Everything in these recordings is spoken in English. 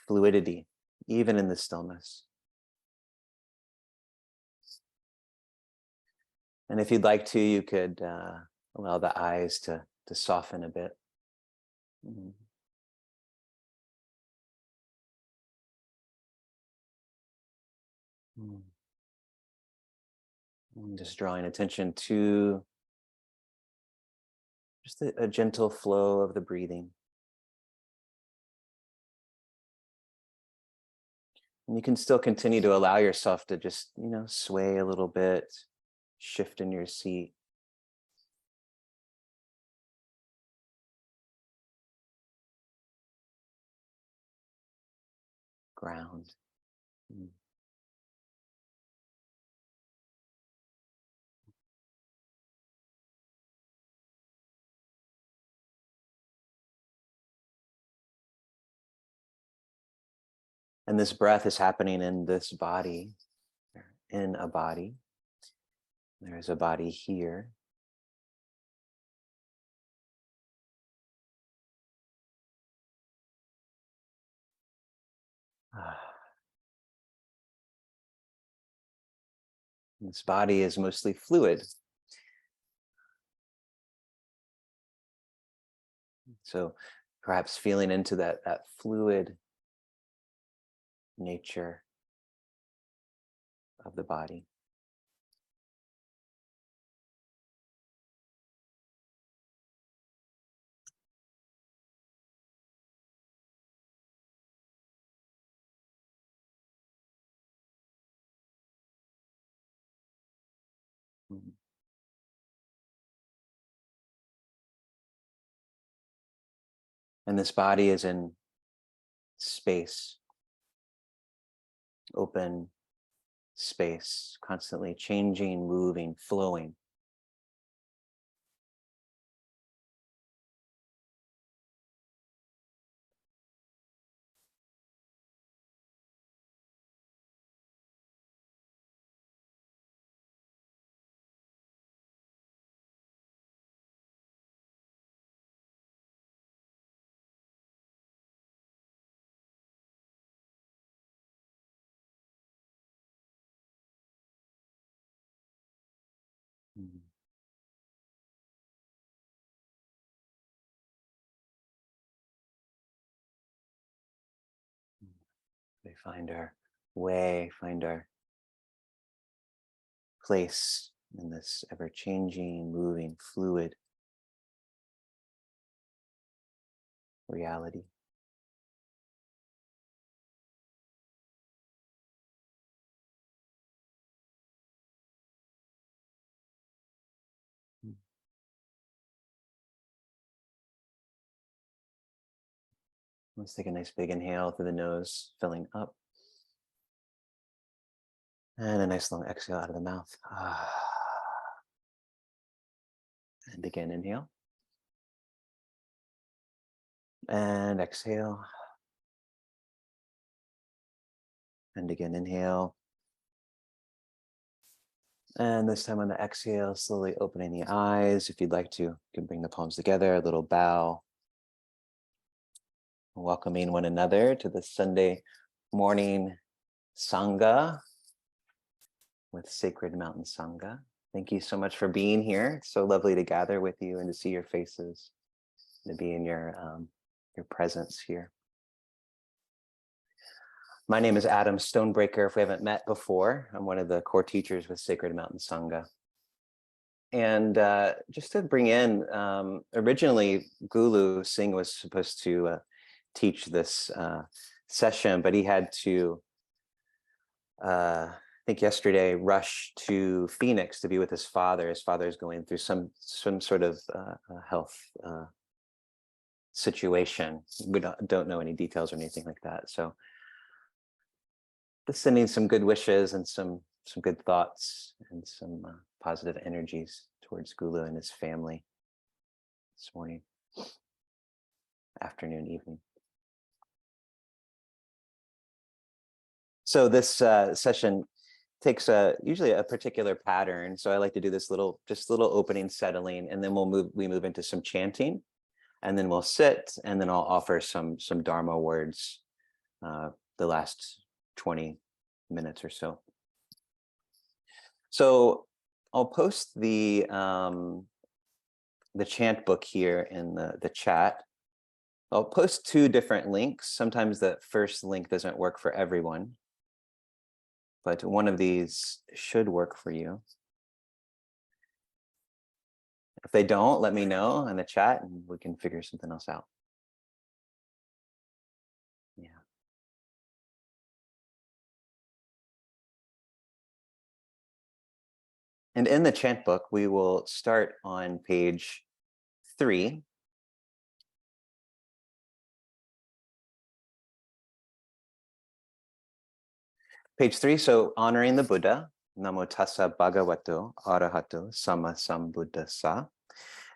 fluidity, even in the stillness. And if you'd like to, you could allow the eyes to soften a bit. Mm. Mm. And just drawing attention to just a gentle flow of the breathing. And you can still continue to allow yourself to just, sway a little bit, shift in your seat. Ground. Mm. And this breath is happening in this body, in a body. There's a body here. This body is mostly fluid. So perhaps feeling into that fluid nature of the body. Mhm. And this body is in space, open space, constantly changing, moving, flowing. Mhm. We find our way, find our place in this ever-changing, moving, fluid reality. Mm. Let's take a nice big inhale through the nose, filling up. And a nice long exhale out of the mouth. And again, inhale. And exhale. And again, inhale. And this time on the exhale, slowly opening the eyes. If you'd like to, you can bring the palms together, a little bow. Welcoming one another to the Sunday morning Sangha with Sacred Mountain Sangha. Thank you so much for being here. It's so lovely to gather with you and to see your faces, to be in your presence here. My name is Adam Stonebraker. If we haven't met before, I'm one of the core teachers with Sacred Mountain Sangha. And just to bring in, originally Gulu Singh was supposed to teach this session, but he had to, I think yesterday, rush to Phoenix to be with his father. His father is going through some sort of health situation. We don't know any details or anything like that. So just sending some good wishes and some good thoughts and some positive energies towards Gulu and his family this morning, afternoon, evening. So this session takes usually a particular pattern. So I like to do this little opening, settling, and then we move into some chanting, and then we'll sit, and then I'll offer some dharma words the last 20 minutes or so. So I'll post the chant book here in the chat. I'll post two different links. Sometimes the first link doesn't work for everyone, but one of these should work for you. If they don't, let me know in the chat and we can figure something else out. Yeah. And in the chant book, we will start on page 3. Page 3, so honoring the Buddha, Namo Tassa Bhagavato Arahato Sama Sambuddhassa.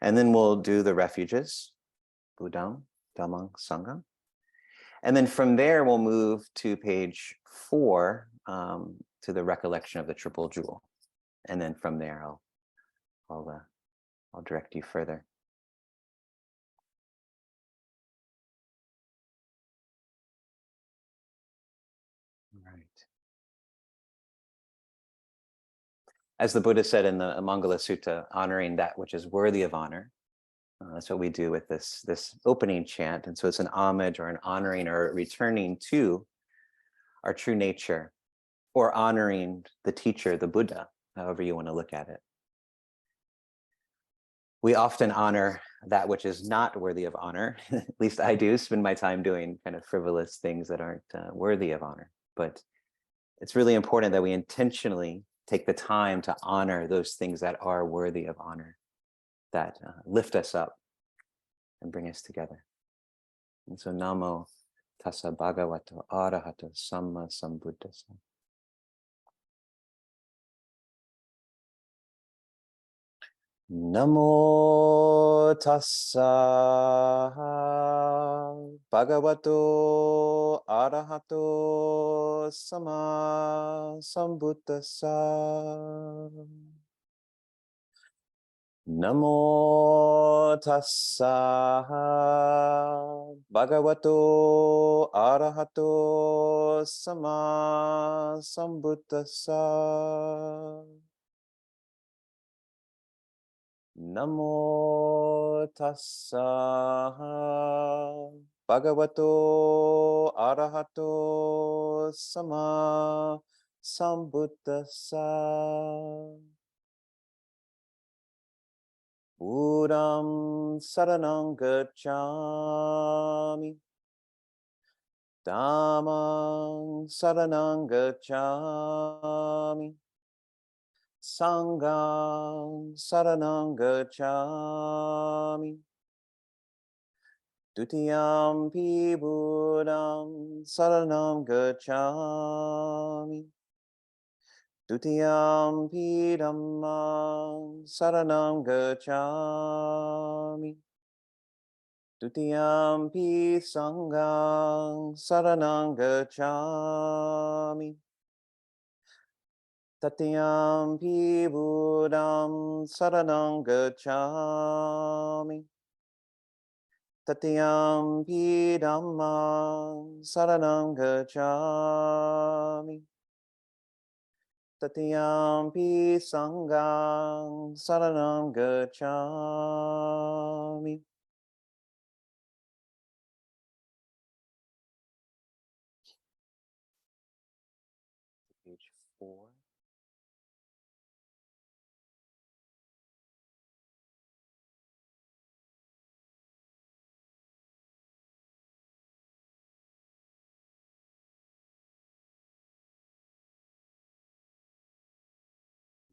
And then we'll do the refuges, Buddham, Dhammam, Sangha. And then from there, we'll move to page 4, to the recollection of the Triple Jewel. And then from there, I'll direct you further. All right. As the Buddha said in the Mangala Sutta, honoring that which is worthy of honor. That's what we do with this opening chant. And so it's an homage or an honoring or returning to our true nature, or honoring the teacher, the Buddha, however you want to look at it. We often honor that which is not worthy of honor. At least I do spend my time doing kind of frivolous things that aren't worthy of honor. But it's really important that we intentionally take the time to honor those things that are worthy of honor, that lift us up and bring us together. And so Namo Tassa Bhagavato Arahato Sama Sambuddhassa. Namo Tassa Bhagavato Arahato Sama Sambuddhassa. Namo Tassa Bhagavato Arahato Sama Sambuddhassa. Namo Tassa Bhagavato Arahato Sama Sambuddhassa. Buddham Saranam Gacchami, Dhammam Saranam Gacchami, Sangham Saranam Gacchami, Dutiyampi Buddham Saranam Gacchami, Dutiyampi Dhammam Saranam Gacchami, Dutiyampi Sangham Saranam Gacchami, Tatiyampi Buddham Saranam Gacchami, Tatiyampi Dhammam Saranam Gacchami, Tatiyampi Sangham Saranam Gacchami. Page 4.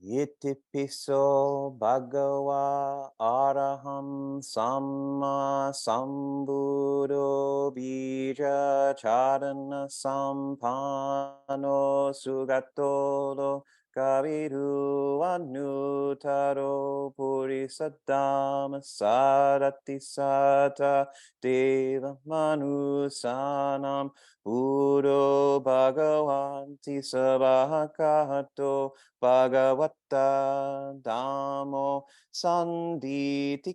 Itipiso Bhagava Araham Samma Sambuddho Bija Charana Sampano Sugatolo Kaviru Anutaro Purisadama Sarati Sata Deva Manusanam Buddho Bhagavanti Sabhakato Bhagavata Dhammo Sanditiko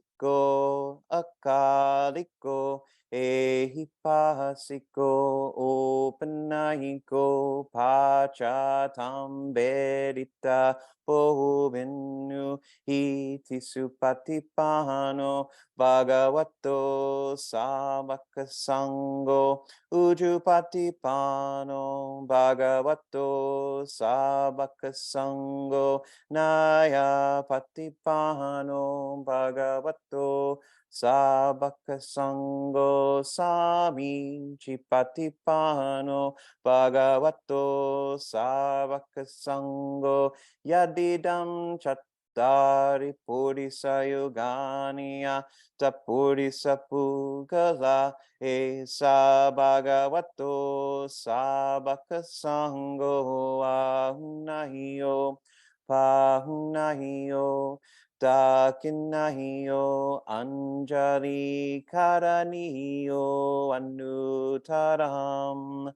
Akaliko Ehipasiko opanahiko pachatam bedita pohubinu iti supatipano bhagavato sabaka sango ujupatipano bhagavato sabaka sango naya patipano bhagavato sabaka sango sami chipatipano bhagavato sabaka sango yadidam chattari purisa yogania tapurisa pugala esa bhagavato sabaka sango ahunahio pahunahio Dakinahio Anjali Karanio Anutaram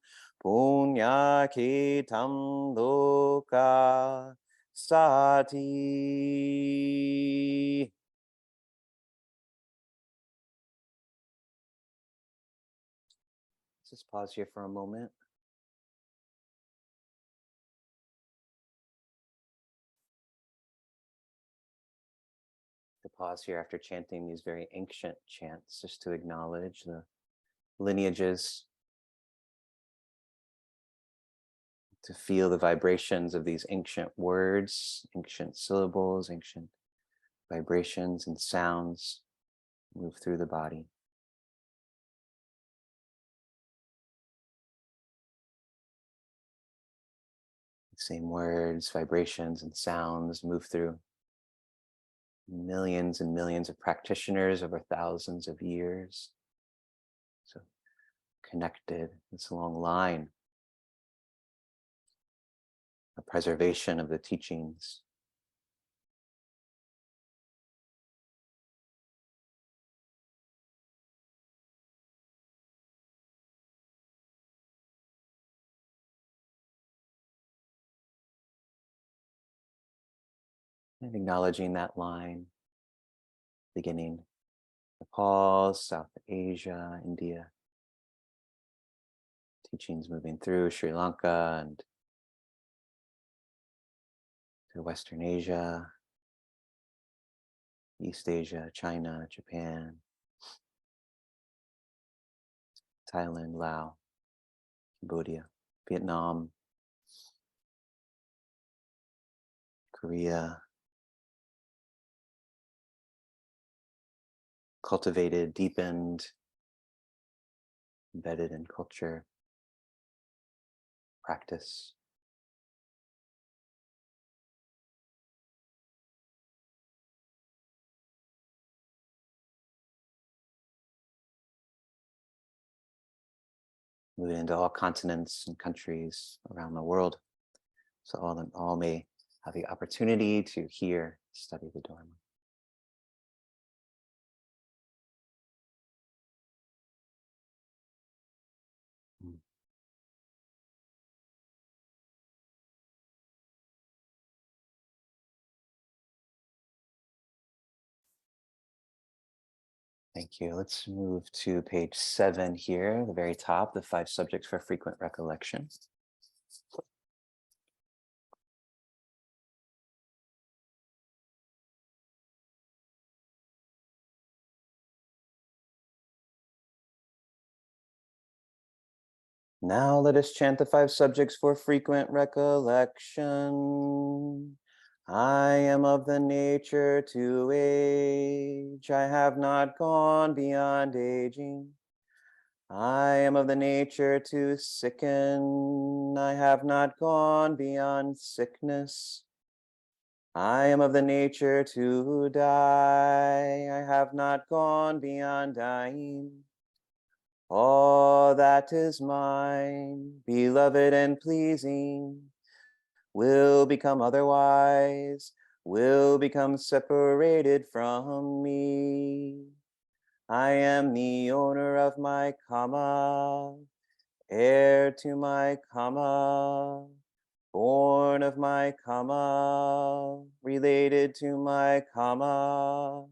Punyakitam Loka Sati. Let's just pause here for a moment. To pause here after chanting these very ancient chants, just to acknowledge the lineages, to feel the vibrations of these ancient words, ancient syllables, ancient vibrations and sounds move through the body. Same words, vibrations, and sounds move through millions and millions of practitioners over thousands of years. So connected, this long line, a preservation of the teachings. And acknowledging that line, beginning Nepal, South Asia, India, teachings moving through Sri Lanka and to Western Asia, East Asia, China, Japan, Thailand, Laos, Cambodia, Vietnam, Korea, cultivated, deepened, embedded in culture, practice. Moving into all continents and countries around the world, so all may have the opportunity to hear, study the Dharma. Thank you. Let's move to page 7 here, the very top, the 5 subjects for frequent recollection. Now let us chant the 5 subjects for frequent recollection. I am of the nature to age. I have not gone beyond aging. I am of the nature to sicken. I have not gone beyond sickness. I am of the nature to die. I have not gone beyond dying. All that is mine, beloved and pleasing, will become otherwise, will become separated from me. I am the owner of my karma, heir to my karma, born of my karma, related to my karma,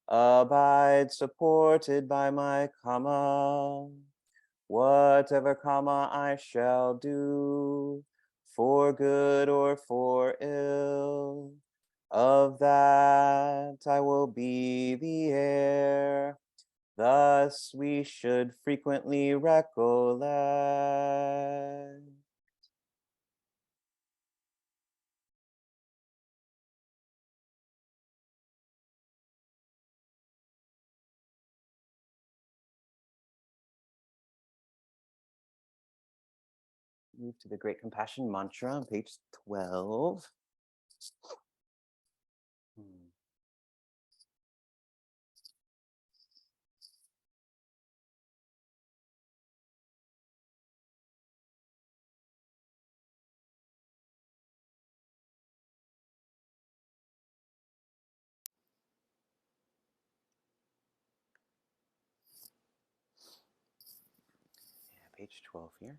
abide supported by my karma. What whatever karma I shall do, for good or for ill, of that I will be the heir. Thus we should frequently recollect. Move to the Great Compassion Mantra on page 12. Yeah, page 12 here.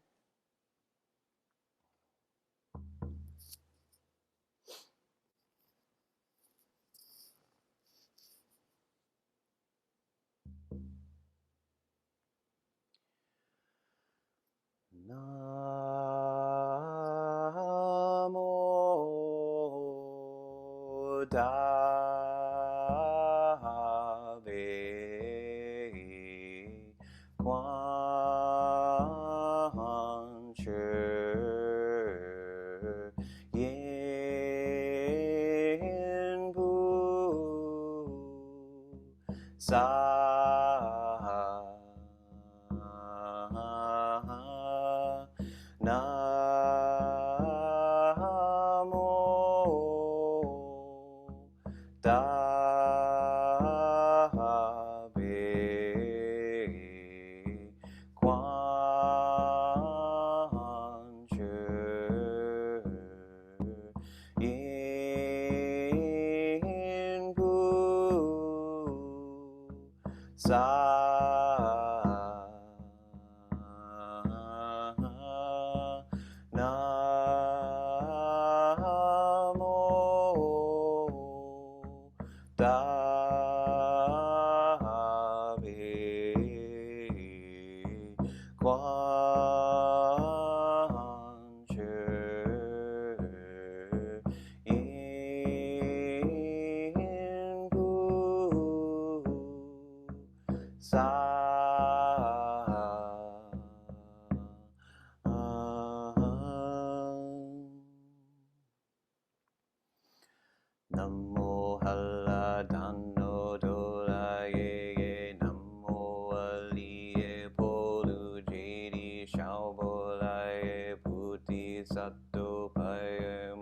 Namo Dave Quan Chur Yin Bu Sa Namo Dave Quan Chur Yin Bu Sa Namo Halla Dano Dola Ye Namo Ali Polu Jedi Shao Bola Puti Sato Paye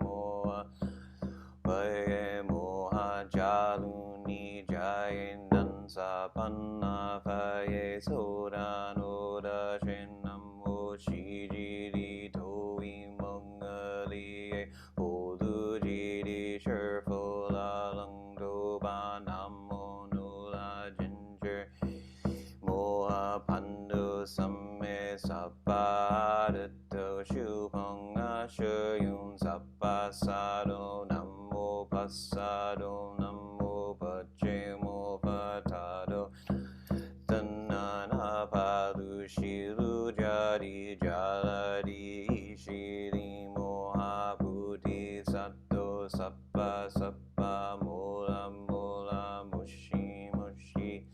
Moha Jaluni Jayen Dansa Panna Paye Soda Noda Shen Namo Shiji Toi Mongali Polu Jedi Sherfo La Lung Do Ba Namo Nula Ginger Moha Pandu Samme Sappa Ditto Shupang Asher Yun Sappa Sado Namo Passado Namo Pachemo Patado Tanana Padu Shiru Jadi Jaladi Shiri Moha Buddhi Sato Sappa Sappa Mola Mola Mushi Mushi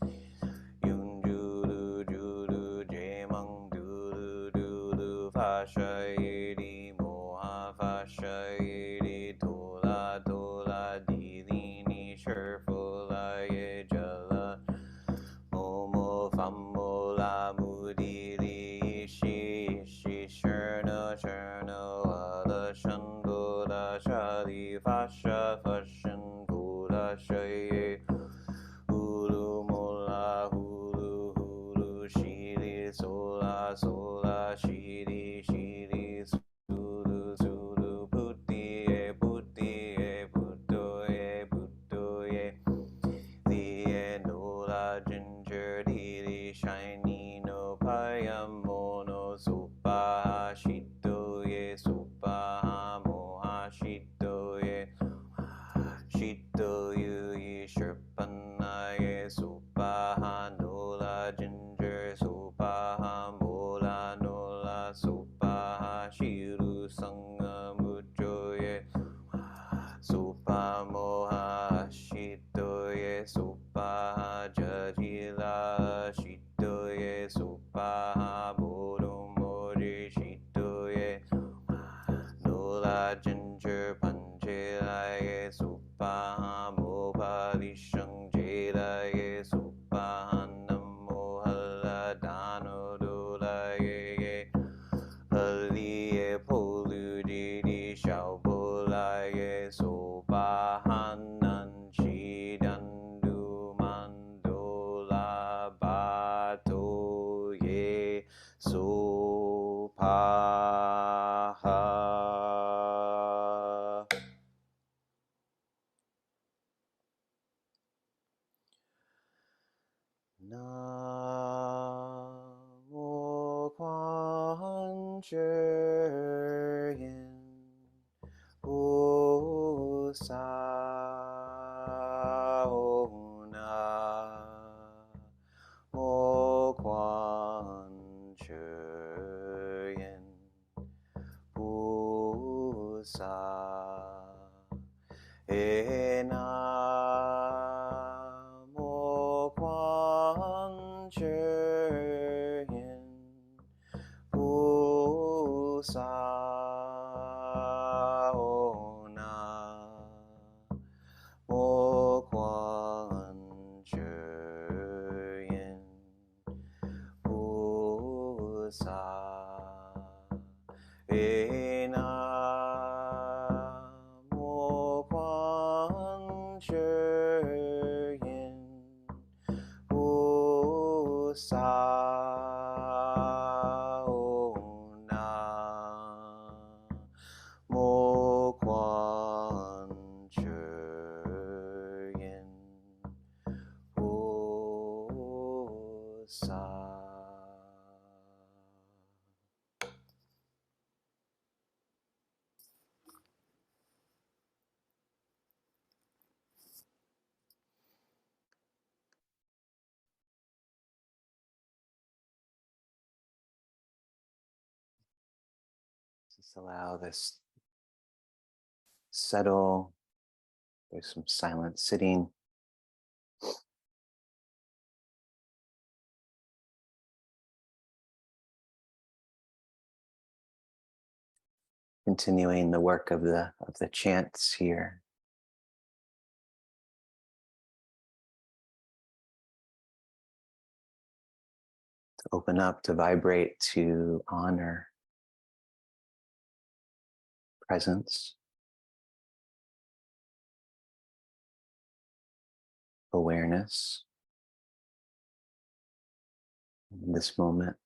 Yun Julu Julu Jamang Dulu Dulu Fasha Yedi Moha Fasha Yedi Tola Tola Dilini Sherfula Ye Jala Momo Famola Mudili Ishi Ishi Sherna Sherna Wala Shandola Shali Fasha Fashan Bula Shaye Hulu Mola Hulu Hulu Shili Sola Sola Shili Shili Sulu Sulu Putti Putti Putto Putto Lie Nola Ginger Dili Shiny No Payam Mono Supa Shito Supa Moha Shito Shito Yu Sherpana Supa Nola Ginger Supa Mola No sangha mujoye Sopa moha shitoye sopa jajila shitoye sopa bodo mori shitoye nola ginger panchelaye sopa mopa lishang jelaye sopa namo haladano dolaye Haliye poludidi shaubolaye sobahanan shidandu mandola batoye sopaha. Namo Kwanchen Usaona Mo Kwanchen Usa Enamo Kwanchen Usaona Mo Kwanchen Usa Enamo Kwanchen Usaona Mo Kwanchen Usa. Just allow this settle. There's some silent sitting. Continuing the work of the chants here. To open up, to vibrate, to honor presence, awareness in this moment.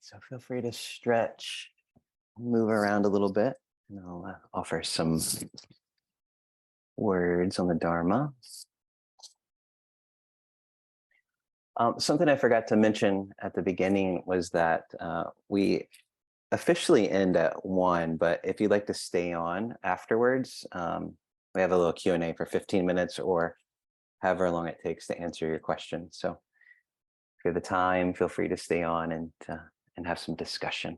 So feel free to stretch, move around a little bit, and I'll offer some words on the Dharma. Something I forgot to mention at the beginning was that we officially end at 1, but if you'd like to stay on afterwards, we have a little Q&A for 15 minutes or however long it takes to answer your questions. So if you have the time, feel free to stay on and have some discussion.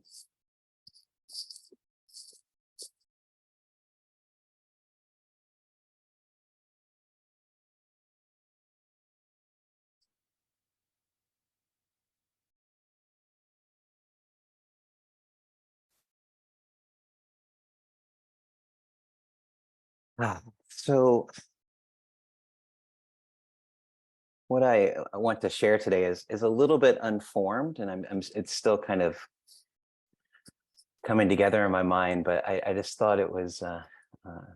So what I want to share today is a little bit unformed, and it's still kind of coming together in my mind, but I just thought it was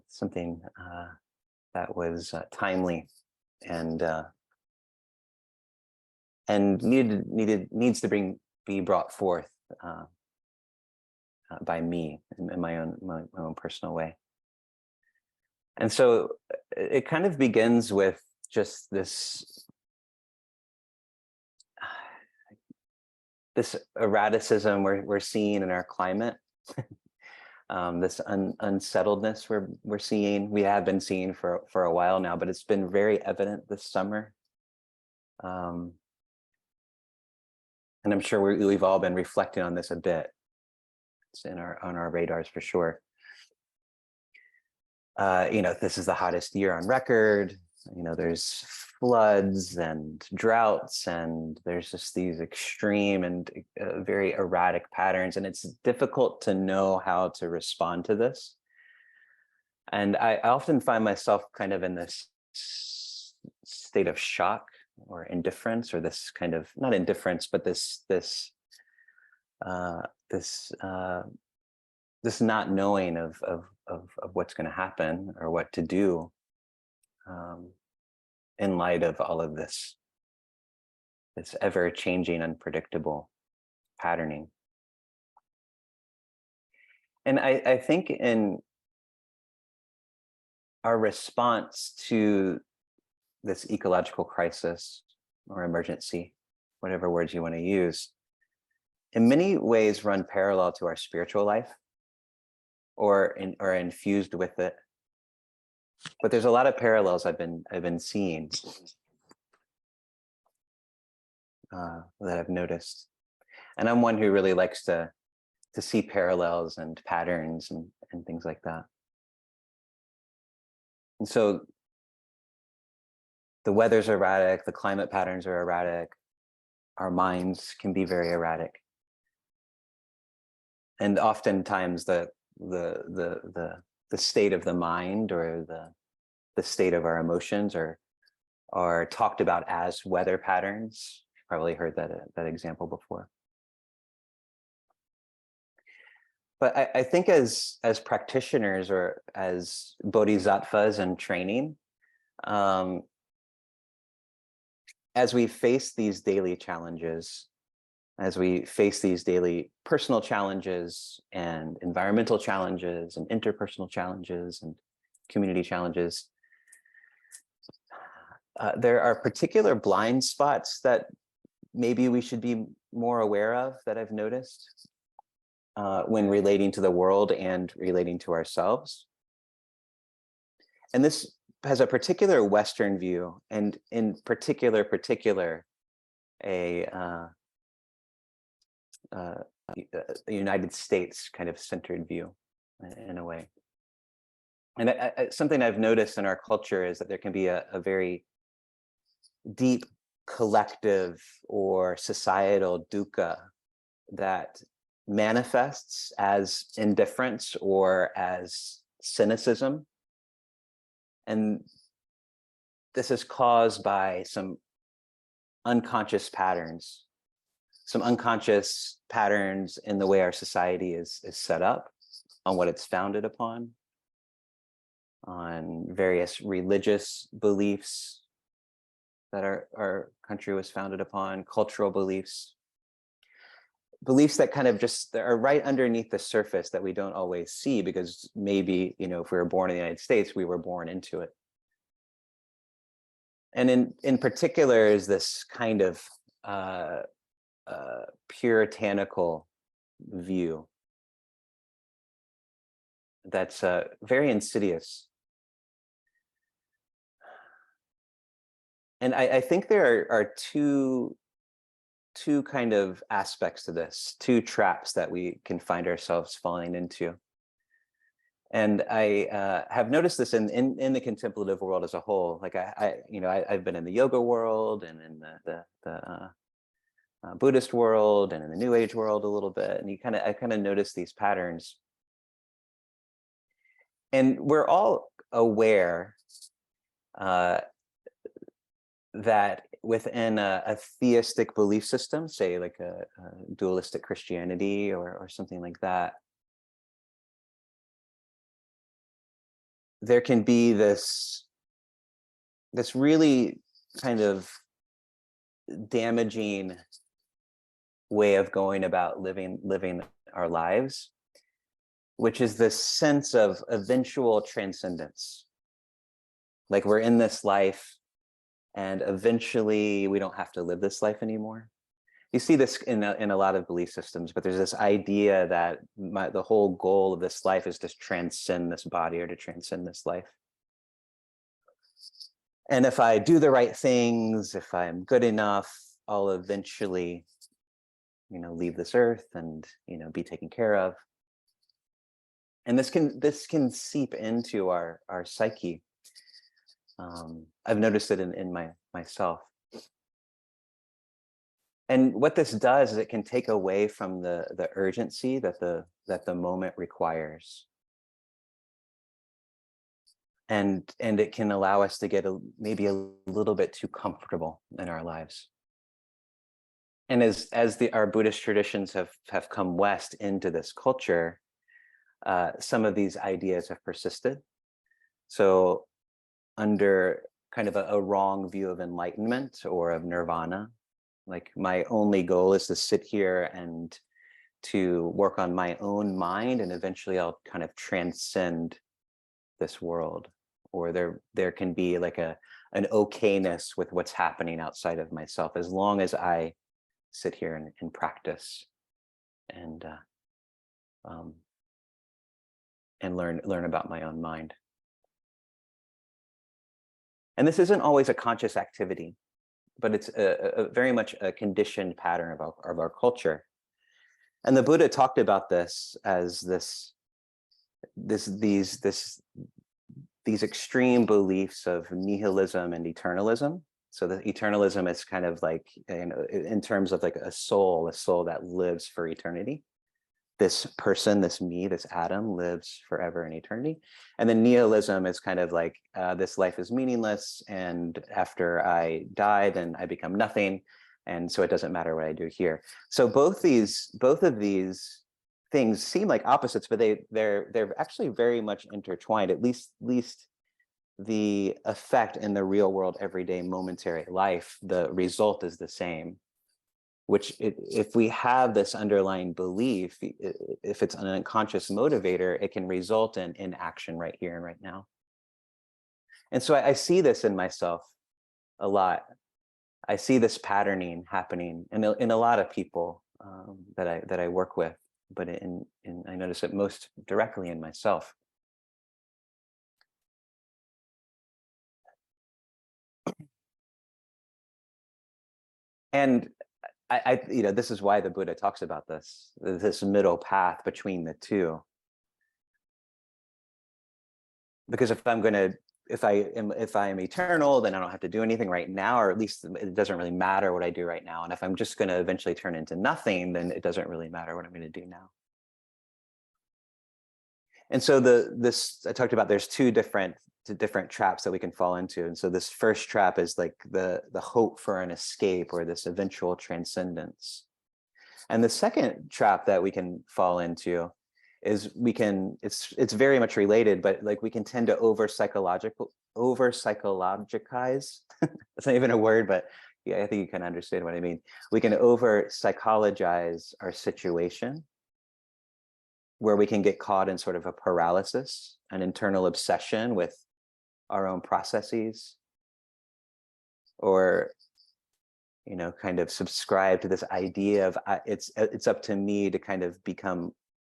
something that was timely and needs to be brought forth by me in my own personal way. And so it kind of begins with just this erraticism we're seeing in our climate, this unsettledness we have been seeing for a while now, but it's been very evident this summer. And I'm sure we've all been reflecting on this a bit. It's on our radars for sure. This is the hottest year on record. There's floods and droughts, and there's just these extreme and very erratic patterns, and it's difficult to know how to respond to this. And I often find myself kind of in this state of shock or indifference, or this kind of, not indifference, but this not knowing of what's going to happen or what to do in light of all of this ever-changing, unpredictable patterning. And I think in our response to this ecological crisis or emergency, whatever words you want to use, in many ways run parallel to our spiritual life or infused with it. But there's a lot of parallels I've been seeing that I've noticed. And I'm one who really likes to see parallels and patterns and things like that. And so the weather's erratic, the climate patterns are erratic, our minds can be very erratic. And oftentimes the state of the mind or the state of our emotions are talked about as weather patterns. Probably heard that example before. But I think as practitioners or as bodhisattvas in training, as we face these daily challenges, as we face these daily personal challenges and environmental challenges and interpersonal challenges and community challenges, there are particular blind spots that maybe we should be more aware of, that I've noticed when relating to the world and relating to ourselves. And this has a particular Western view, and in particular a United States kind of centered view in a way. And something I've noticed in our culture is that there can be a very deep collective or societal dukkha that manifests as indifference or as cynicism. And this is caused by some unconscious patterns, in the way our society is set up, on what it's founded upon, on various religious beliefs that our country was founded upon, cultural beliefs. beliefs that kind of just are right underneath the surface that we don't always see, because maybe, if we were born in the United States, we were born into it. And in particular is this kind of puritanical view that's very insidious. And I think there are two kind of aspects to this, two traps that we can find ourselves falling into. And I have noticed this in the contemplative world as a whole. Like I've been in the yoga world and in the Buddhist world and in the New Age world a little bit, and I kind of notice these patterns. And we're all aware that within a theistic belief system, say like a dualistic Christianity or something like that, there can be this really kind of damaging way of going about living our lives, which is this sense of eventual transcendence. Like we're in this life and eventually we don't have to live this life anymore. You see this in a lot of belief systems, but there's this idea that the whole goal of this life is to transcend this body or to transcend this life. And if I do the right things, if I'm good enough, I'll eventually, leave this earth and, be taken care of. And this can seep into our psyche. I've noticed it in myself. And what this does is it can take away from the urgency that the moment requires. And it can allow us to get maybe a little bit too comfortable in our lives. And as our Buddhist traditions have come west into this culture, some of these ideas have persisted. So under kind of a wrong view of enlightenment or of nirvana, like my only goal is to sit here and to work on my own mind, and eventually I'll kind of transcend this world. Or there can be like an okayness with what's happening outside of myself, as long as I sit here and practice and learn about my own mind. And this isn't always a conscious activity, but it's a very much a conditioned pattern of our culture. And the Buddha talked about this as these extreme beliefs of nihilism and eternalism. So the eternalism is kind of like, in terms of like a soul that lives for eternity. This person, this me, this atom lives forever in eternity. And then nihilism is kind of like, this life is meaningless, and after I die, then I become nothing. And so it doesn't matter what I do here. So both of these things seem like opposites, but they're actually very much intertwined, at least the effect in the real world, everyday, momentary life, the result is the same. Which if we have this underlying belief, if it's an unconscious motivator, it can result in action right here and right now. And so I see this in myself a lot. I see this patterning happening in a lot of people that I work with, but I notice it most directly in myself. And I this is why the Buddha talks about this middle path between the two. Because if I am eternal, then I don't have to do anything right now, or at least it doesn't really matter what I do right now. And if I'm just going to eventually turn into nothing, then it doesn't really matter what I'm going to do now. And so I talked about, there's two different traps that we can fall into. And so this first trap is like the hope for an escape or this eventual transcendence. And the second trap that we can fall into is it's very much related, but like we can tend to over psychologize. It's not even a word, but Yeah, I think you can understand what I mean. We can over psychologize our situation, where we can get caught in sort of a paralysis, an internal obsession with our own processes, or kind of subscribe to this idea of it's up to me to kind of become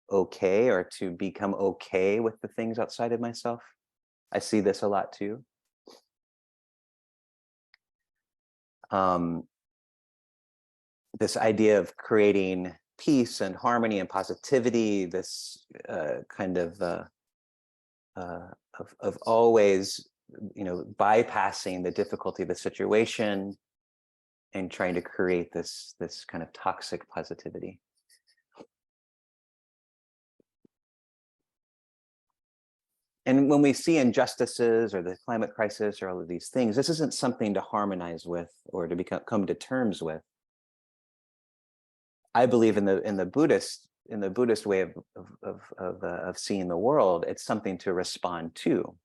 okay, or to become okay with the things outside of myself. I see this a lot too. This idea of creating peace and harmony and positivity, this kind of always bypassing the difficulty of the situation and trying to create this kind of toxic positivity. And when we see injustices or the climate crisis or all of these things, this isn't something to harmonize with or to come to terms with. I believe in the Buddhist way of seeing the world, it's something to respond to.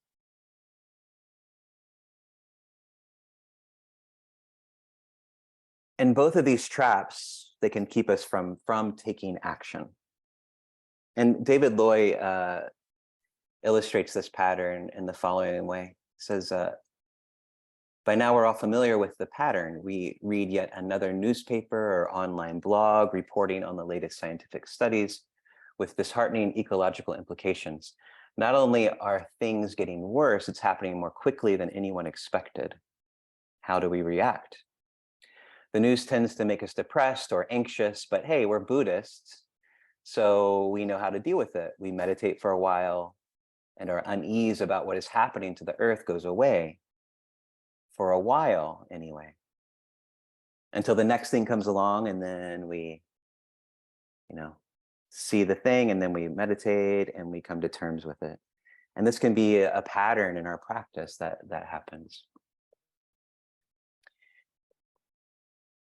And both of these traps, they can keep us from taking action. And David Loy illustrates this pattern in the following way. He says, by now we're all familiar with the pattern. We read yet another newspaper or online blog reporting on the latest scientific studies with disheartening ecological implications. Not only are things getting worse, it's happening more quickly than anyone expected. How do we react? The news tends to make us depressed or anxious, but hey, we're Buddhists, so we know how to deal with it. We meditate for a while, and our unease about what is happening to the earth goes away. For a while, anyway. Until the next thing comes along, and then we, see the thing, and then we meditate, and we come to terms with it. And this can be a pattern in our practice that happens.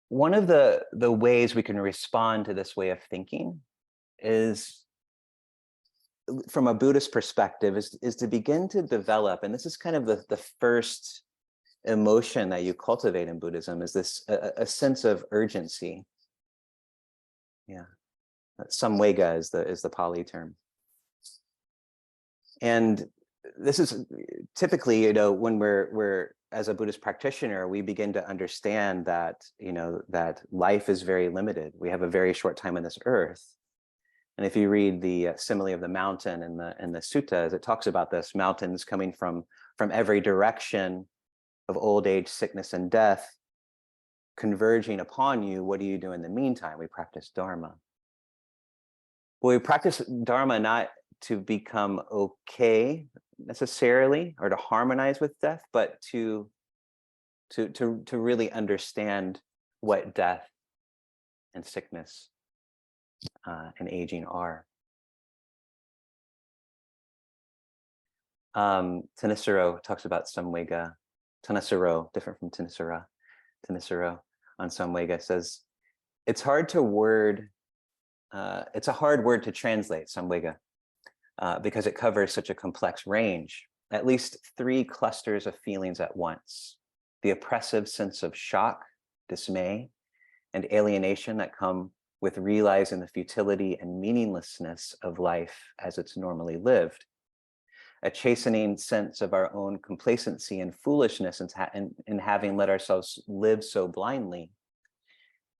One of the ways we can respond to this way of thinking is, from a Buddhist perspective, is to begin to develop, and this is kind of the first emotion that you cultivate in Buddhism, is this a sense of urgency. Yeah, samvega is the Pali term. And this is typically, when we're as a Buddhist practitioner, we begin to understand that that life is very limited. We have a very short time on this earth. And if you read the simile of the mountain in the suttas, it talks about this: mountains coming from every direction of old age, sickness, and death converging upon you. What do you do in the meantime? We practice dharma. Well, we practice dharma not to become okay necessarily, or to harmonize with death, but to really understand what death and sickness and aging are. Thanissaro talks about samvega. Thanissaro, different from Thanissara. Thanissaro on samvega says, it's a hard word to translate, samvega, because it covers such a complex range. At least 3 clusters of feelings at once: the oppressive sense of shock, dismay, and alienation that come with realizing the futility and meaninglessness of life as it's normally lived; a chastening sense of our own complacency and foolishness in having let ourselves live so blindly;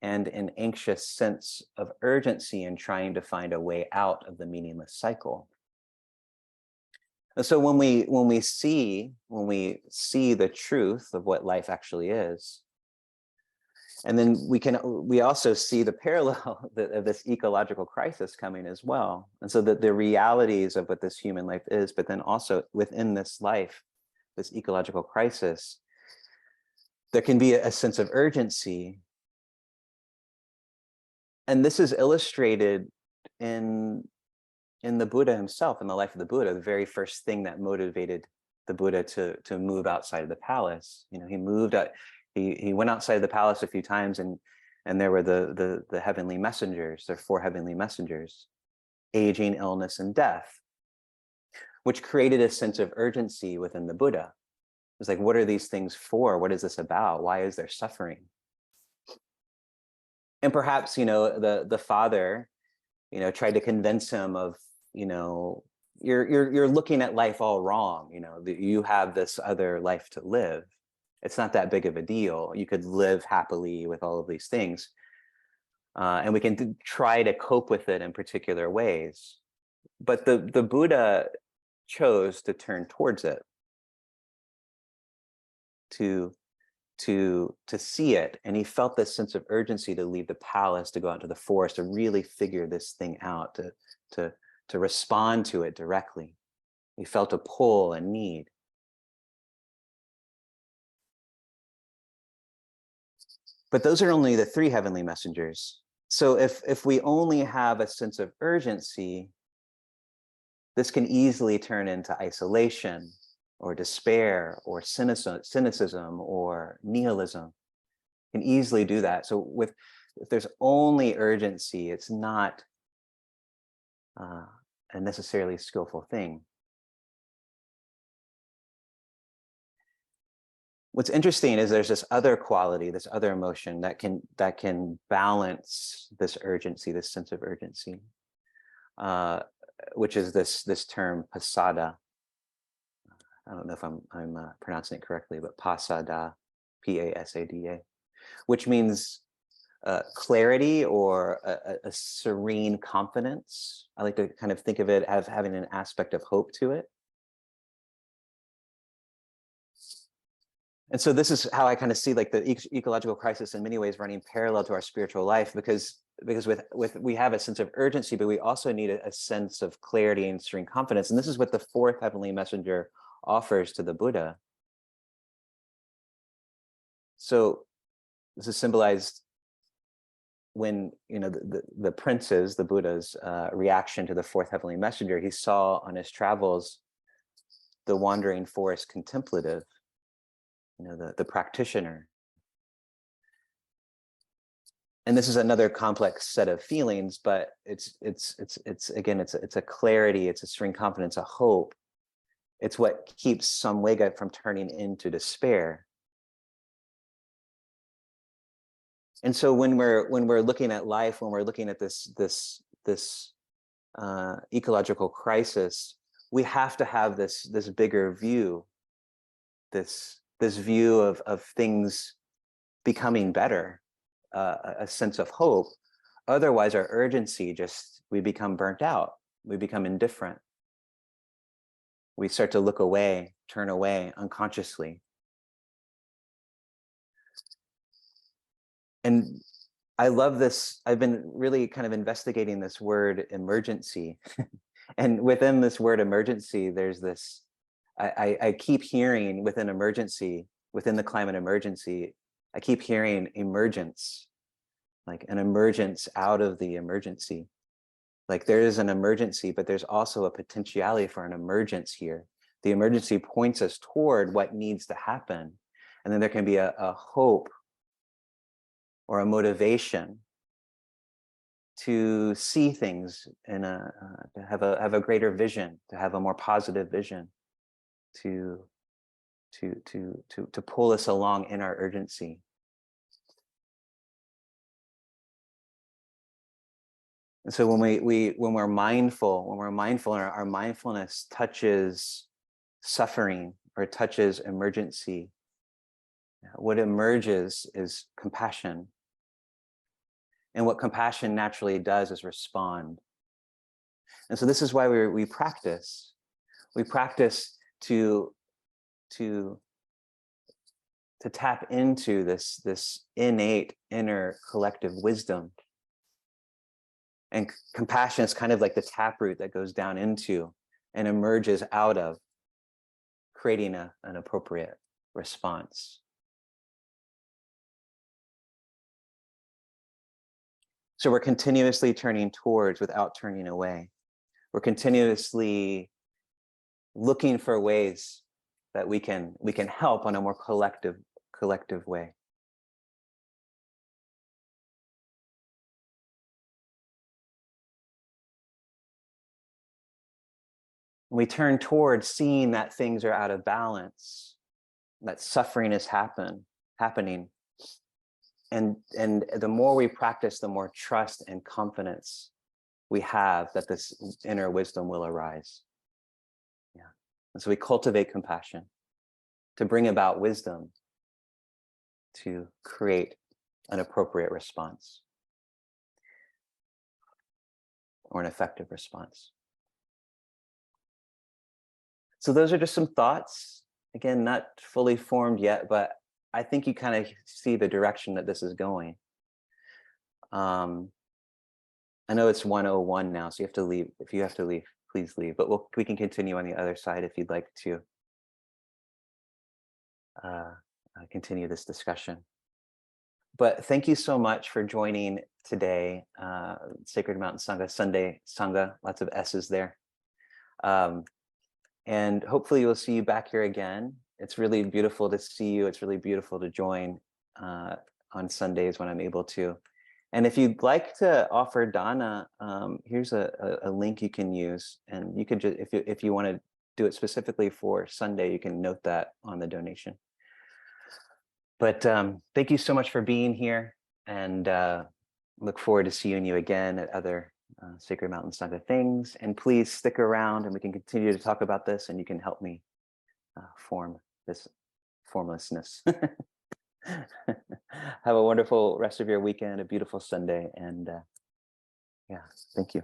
and an anxious sense of urgency in trying to find a way out of the meaningless cycle. And so when we see the truth of what life actually is, and then we also see the parallel of this ecological crisis coming as well. And so that the realities of what this human life is, but then also within this life, this ecological crisis, there can be a sense of urgency. And this is illustrated in the Buddha himself, in the life of the Buddha. The very first thing that motivated the Buddha to move outside of the palace, he moved out. He went outside of the palace a few times, and there were the heavenly messengers. There are 4 heavenly messengers: aging, illness, and death, which created a sense of urgency within the Buddha. It's like, what are these things for? What is this about? Why is there suffering? And perhaps, the father, tried to convince him of, you're looking at life all wrong. That you have this other life to live. It's not that big of a deal. You could live happily with all of these things. And we can try to cope with it in particular ways. But the Buddha chose to turn towards it, to see it, and he felt this sense of urgency to leave the palace, to go out into the forest, to really figure this thing out, to respond to it directly. He felt a pull and need. But those are only the 3 heavenly messengers. So if we only have a sense of urgency, this can easily turn into isolation or despair or cynicism or nihilism. Can easily do that. So if there's only urgency, it's not a necessarily skillful thing. What's interesting is there's this other quality, this other emotion that can balance this urgency, this sense of urgency, which is this term pasada. I don't know if I'm pronouncing it correctly, but pasada, Pasada, which means clarity or a serene confidence. I like to kind of think of it as having an aspect of hope to it. And so this is how I kind of see like the ecological crisis in many ways running parallel to our spiritual life, because with we have a sense of urgency, but we also need a sense of clarity and serene confidence. And this is what the 4th heavenly messenger offers to the Buddha. So this is symbolized when the prince's, the Buddha's reaction to the 4th heavenly messenger. He saw on his travels the wandering forest contemplative, the practitioner. And this is another complex set of feelings, but it's again, it's a clarity, it's a serene confidence, a hope. It's what keeps samvega from turning into despair. And so when we're looking at life, when we're looking at this ecological crisis, we have to have this bigger view, this view of things becoming better, a sense of hope. Otherwise, our urgency we become burnt out. We become indifferent. We start to look away, turn away unconsciously. And I love this. I've been really kind of investigating this word emergency. And within this word emergency, there's this, I keep hearing within emergency, within the climate emergency, I keep hearing emergence, like an emergence out of the emergency. Like there is an emergency, but there's also a potentiality for an emergence here. The emergency points us toward what needs to happen. And then there can be a hope or a motivation to see things in to have a greater vision, to have a more positive vision, to pull us along in our urgency. And so when we're mindful, and our mindfulness touches suffering or touches emergency, what emerges is compassion. And what compassion naturally does is respond. And so this is why we practice. We practice to tap into this innate inner collective wisdom. And compassion is kind of like the taproot that goes down into and emerges out of, creating an appropriate response. So we're continuously turning towards without turning away. We're continuously looking for ways that we can help on a more collective way. We turn towards seeing that things are out of balance, that suffering is happening. And the more we practice, the more trust and confidence we have that this inner wisdom will arise. Yeah. And so we cultivate compassion to bring about wisdom to create an appropriate response or an effective response. So those are just some thoughts. Again, not fully formed yet, but I think you kind of see the direction that this is going. I know it's 1:01 now, so you have to leave. If you have to leave, please leave. But we can continue on the other side if you'd like to continue this discussion. But thank you so much for joining today, Sacred Mountain Sangha, Sunday Sangha, lots of S's there. And hopefully we'll see you back here again. It's really beautiful to see you. It's really beautiful to join on Sundays when I'm able to. And if you'd like to offer dana, here's a link you can use. And you could just, if you want to do it specifically for Sunday, you can note that on the donation. But thank you so much for being here, and look forward to seeing you again at other Sacred Mountain Sangha things. And please stick around and we can continue to talk about this, and you can help me form this formlessness. Have a wonderful rest of your weekend, a beautiful Sunday, and yeah, thank you.